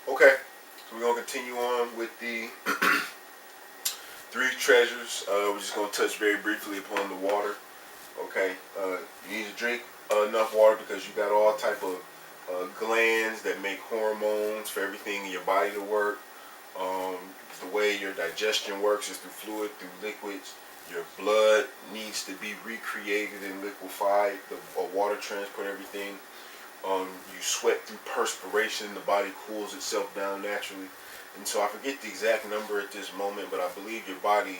Okay, so we're gonna continue on with the three treasures. We're just gonna touch very briefly upon the water. Okay, you need to drink enough water because you got all type of glands that make hormones for everything in your body to work. Um, the way your digestion works is through fluid, through liquids. Your blood needs to be recreated and liquefied. The water transport everything. You sweat through perspiration. The body cools itself down naturally. And so I forget the exact number at this moment, but I believe your body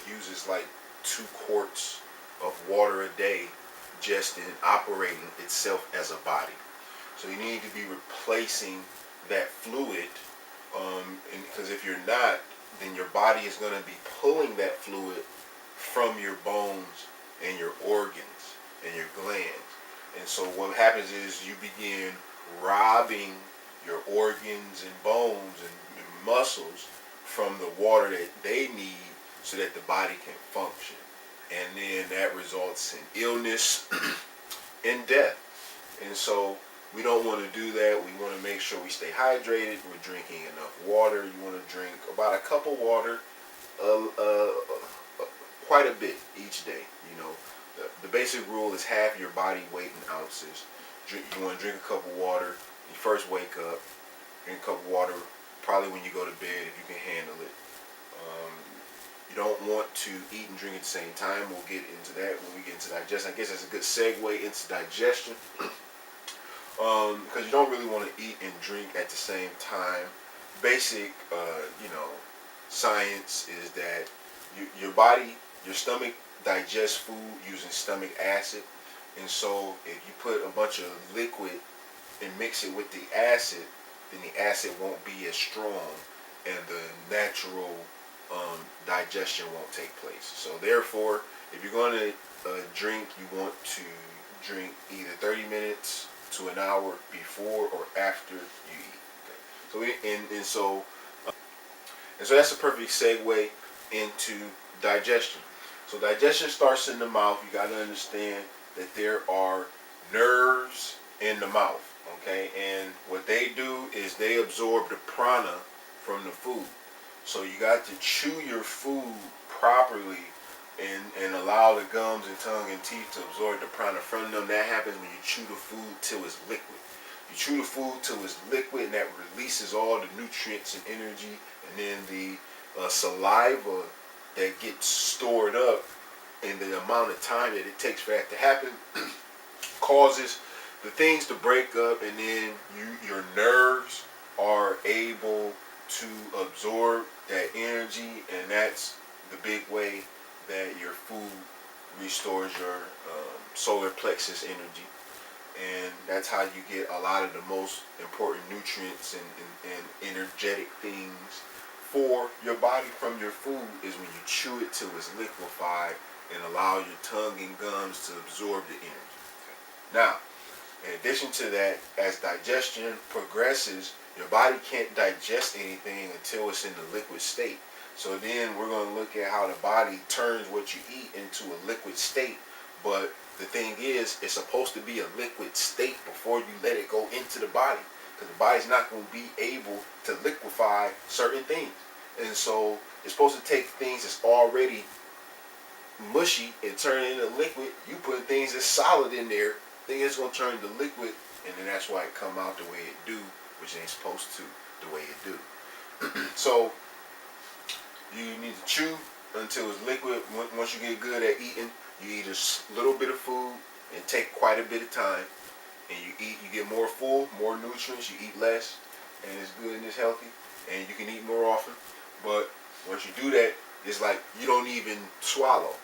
uses like 2 quarts of water a day just in operating itself as a body. So you need to be replacing that fluid, because if you're not, then your body is going to be pulling that fluid from your bones and your organs and your glands. And so what happens is you begin robbing your organs and bones and muscles from the water that they need so that the body can function. And then that results in illness and death. And so we don't want to do that. We want to make sure we stay hydrated. We're drinking enough water. You want to drink about a cup of water, uh, uh, quite a bit each day. You know, the basic rule is half your body weight in ounces. You want to drink a cup of water. You first wake up, drink a cup of water. Probably when you go to bed, if you can handle it. You don't want to eat and drink at the same time. We'll get into that when we get into digestion. I guess that's a good segue into digestion. Because you don't really want to eat and drink at the same time. Basic, science is that your body, your stomach digests food using stomach acid. And so if you put a bunch of liquid and mix it with the acid, then the acid won't be as strong and the natural digestion won't take place. So therefore, if you're going to drink, you want to drink either 30 minutes to an hour before or after you eat. Okay. So that's a perfect segue into digestion. So digestion starts in the mouth. You got to understand that there are nerves in the mouth. Okay, and what they do is they absorb the prana from the food. So you got to chew your food properly and allow the gums and tongue and teeth to absorb the prana from them. That happens when you chew the food till it's liquid. You chew the food till it's liquid, and that releases all the nutrients and energy, and then the saliva that gets stored up in the amount of time that it takes for that to happen causes the things to break up, and then your nerves are able to absorb that energy, and that's the big way that your food restores your solar plexus energy. And that's how you get a lot of the most important nutrients and energetic things for your body from your food is when you chew it till it's liquefied and allow your tongue and gums to absorb the energy. Okay. Now, in addition to that, as digestion progresses, your body can't digest anything until it's in the liquid state. So then we're going to look at how the body turns what you eat into a liquid state. But the thing is, it's supposed to be a liquid state before you let it go into the body. Because the body's not going to be able to liquefy certain things. And so it's supposed to take things that's already mushy and turn it into liquid. You put things that's solid in there, then it's going to turn into liquid. And then that's why it come out the way it do, which ain't supposed to the way it do. So you need to chew until it's liquid. Once you get good at eating, you eat a little bit of food and take quite a bit of time. And you get more full, more nutrients, you eat less, and it's good and it's healthy. And you can eat more often. But once you do that, it's like you don't even swallow.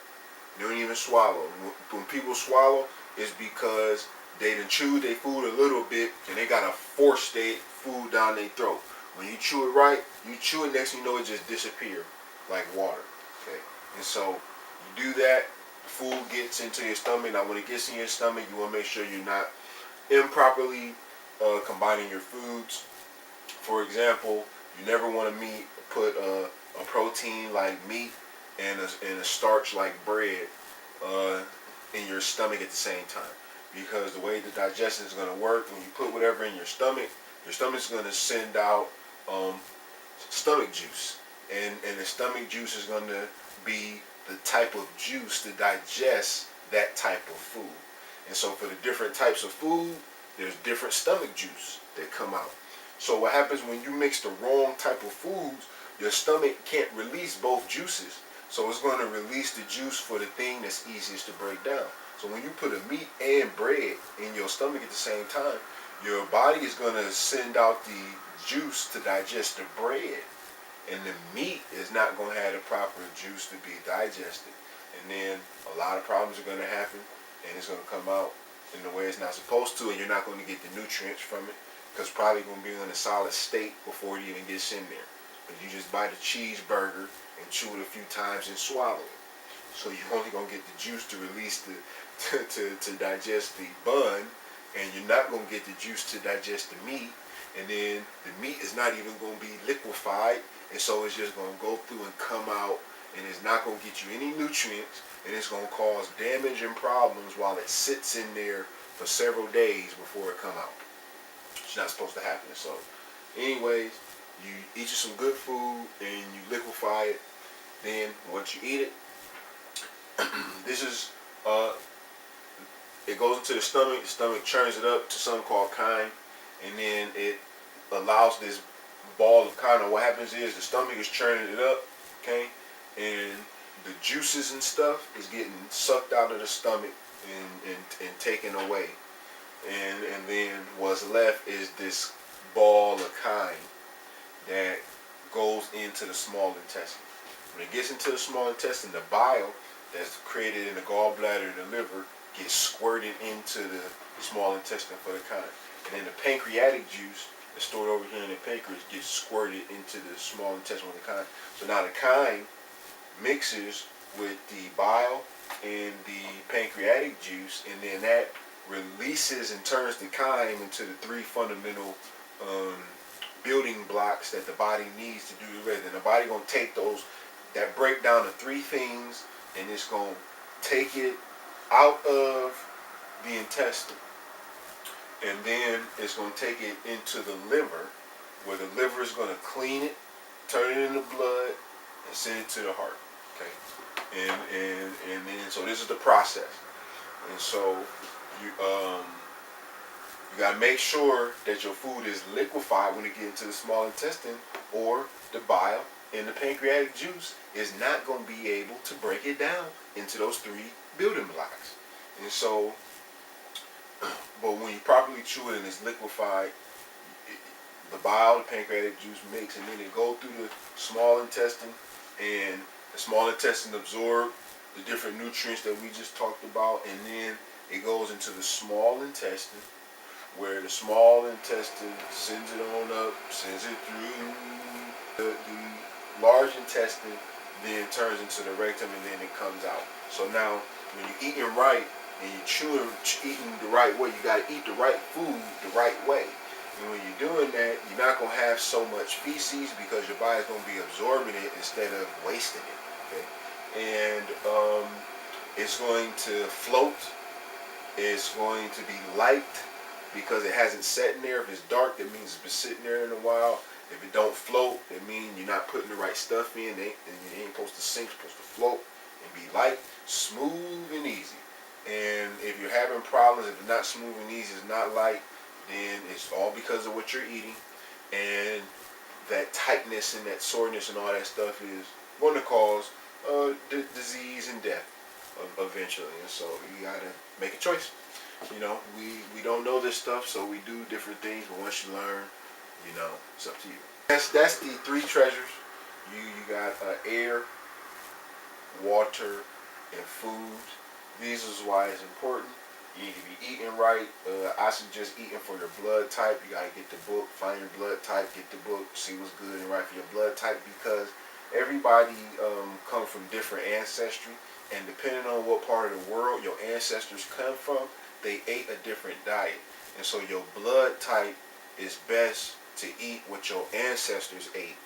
You don't even swallow. When people swallow, it's because they done chewed their food a little bit and they gotta force their food down their throat. When you chew it right, you chew it, next thing you know, it just disappears like water. Okay, and so you do that, the food gets into your stomach. Now when it gets in your stomach, you want to make sure you're not improperly combining your foods. For example, you never want to put a protein like meat and a starch like bread in your stomach at the same time. Because the way the digestion is going to work, when you put whatever in your stomach's going to send out um, stomach juice, and the stomach juice is going to be the type of juice to digest that type of food. And so for the different types of food, there's different stomach juice that come out. So what happens when you mix the wrong type of foods, your stomach can't release both juices. So it's going to release the juice for the thing that's easiest to break down. So when you put a meat and bread in your stomach at the same time, your body is going to send out the juice to digest the bread. And the meat is not going to have the proper juice to be digested. And then a lot of problems are going to happen, and it's going to come out in the way it's not supposed to, and you're not going to get the nutrients from it, because it's probably going to be in a solid state before it even gets in there. But you just bite a cheeseburger and chew it a few times and swallow it. So you're only going to get the juice to release to digest the bun, and you're not going to get the juice to digest the meat. And then the meat is not even going to be liquefied, and so it's just going to go through and come out, and it's not going to get you any nutrients, and it's going to cause damage and problems while it sits in there for several days before it come out. It's not supposed to happen. So anyways, you eat you some good food and you liquefy it. Then once you eat it, this is it goes into the stomach churns it up to something called chyme, and then it allows this ball of chyme. What happens is the stomach is churning it up, okay, and the juices and stuff is getting sucked out of the stomach and taken away, and then what's left is this ball of chyme that goes into the small intestine. When it gets into the small intestine, the bile that's created in the gallbladder and the liver gets squirted into the small intestine for the chyme. And then the pancreatic juice that's stored over here in the pancreas gets squirted into the small intestine with the chyme. So now the chyme mixes with the bile and the pancreatic juice, and then that releases and turns the chyme into the three fundamental building blocks that the body needs to do the rest. And the body gonna take those, that break down to three things, and it's gonna take it out of the intestine, and then it's gonna take it into the liver, where the liver is gonna clean it, turn it into blood, and send it to the heart. Okay, and then so this is the process, and so you gotta make sure that your food is liquefied when it gets into the small intestine, or the bile and the pancreatic juice is not going to be able to break it down into those three building blocks. And so, but when you properly chew it and it's liquefied, the bile, the pancreatic juice mix, and then it go through the small intestine, and the small intestine absorb the different nutrients that we just talked about, and then it goes into the small intestine, where the small intestine sends it on up, sends it through the large intestine, then turns into the rectum, and then it comes out. So now, when you're eating right and you're eating the right way, you got to eat the right food the right way. And when you're doing that, you're not going to have so much feces, because your body's going to be absorbing it instead of wasting it. Okay? And it's going to float. It's going to be light, because it hasn't sat in there. If it's dark, that means it's been sitting there in a while. If it don't float, it means you're not putting the right stuff in. It ain't supposed to sink, it's supposed to float and be light, smooth, and easy. And if you're having problems, if it's not smooth and easy, it's not light, then it's all because of what you're eating. And that tightness and that soreness and all that stuff is going to cause disease and death eventually. And so you got to make a choice. You know, we don't know this stuff, so we do different things, but once you learn, you know, it's up to you. That's the three treasures. You got air, water, and food. These is why it's important. You need to be eating right. I suggest eating for your blood type. You got to get the book, find your blood type, get the book, see what's good and right for your blood type, because everybody comes from different ancestry, and depending on what part of the world your ancestors come from, they ate a different diet. And so your blood type is best to eat what your ancestors ate.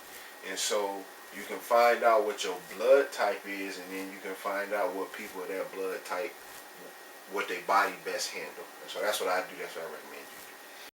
And so you can find out what your blood type is, and then you can find out what people of that blood type, what their body best handle. And so that's what I do, that's what I recommend.